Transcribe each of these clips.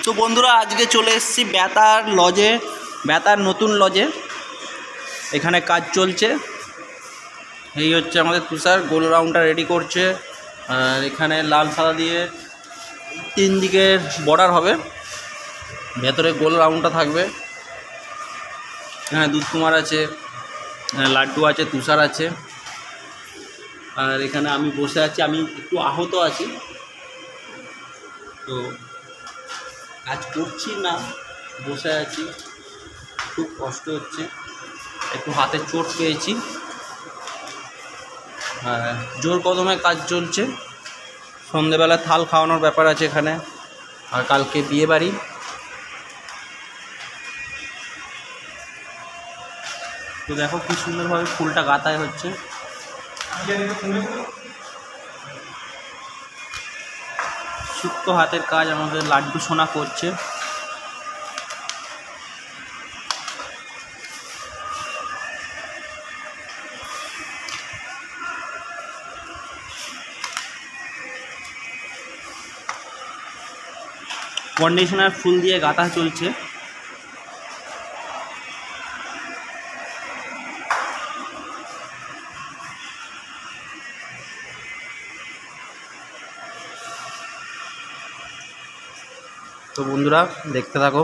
তো বন্ধুরা আজকে চলে এসেছি বেতার লজে, বেতার নতুন লজে। এখানে কাজ চলছে। এই হচ্ছে আমাদের তুষার গোল রাউন্ডটা রেডি করছে। আর এখানে লাল সাদা দিয়ে 3 দিকের বর্ডার হবে, ভেতরে গোল রাউন্ডটা থাকবে। এখানে দুধ কুমার আছে, লাড্ডু আছে, তুষার আছে। আর এখানে আমি বসে আছি, আমি একটু আহত আছি, তো কাজ করছি না, বসে আছি, খুব কষ্ট হচ্ছে, একটু হাতে চোট পেয়েছি। জোর কদমে কাজ চলছে। সন্ধেবেলা থাল খাওয়ানোর ব্যাপার আছে এখানে, আর কালকে বিয়ে বাড়ি। তো দেখো কি সুন্দরভাবে ফুলটা গাঁথায় হচ্ছে। সূক্ষ্ম হাতের কাজ আমাদের লাড্ডু সোনা করছে। কন্ডিশনার ফুল দিয়ে গাঁথা চলছে। তো বন্ধুরা দেখতে থাকো,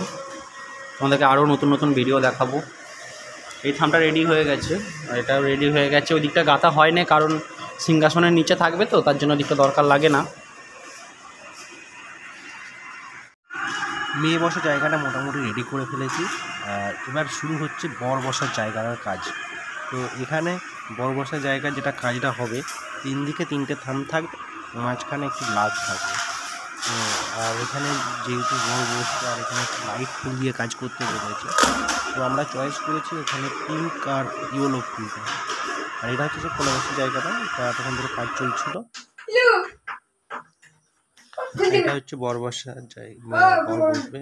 তোমাদেরকে আরও নতুন নতুন ভিডিও দেখাবো। এই থামটা রেডি হয়ে গেছে, আর এটাও রেডি হয়ে গেছে। ওই দিকটা গাঁথা হয় না, কারণ সিংহাসনের নিচে থাকবে, তো তার জন্য ওদিকটা দরকার লাগে না। মেয়ে বসার জায়গাটা মোটামুটি রেডি করে ফেলেছি। আর এবার শুরু হচ্ছে বর বসার জায়গার কাজ। তো এখানে বর বসার জায়গা যেটা কাজটা হবে, 3 দিকে 3টে থাম থাকবে, মাঝখানে একটি লাজ থাকবে। আর এখানে যেহেতু বর বসছে, আর এখানে লাইট ফুল দিয়ে কাজ করতে বলেছে, তো আমরা চয়েস করেছি এখানে পিঙ্ক আর ইয়েলো ফুলটা। আর এটা হচ্ছে যে কোলা বসার জায়গাটা, এটা তখন ধরে কাজ চলছিল। এটা হচ্ছে বর বসার জায়গা, বর বসবে।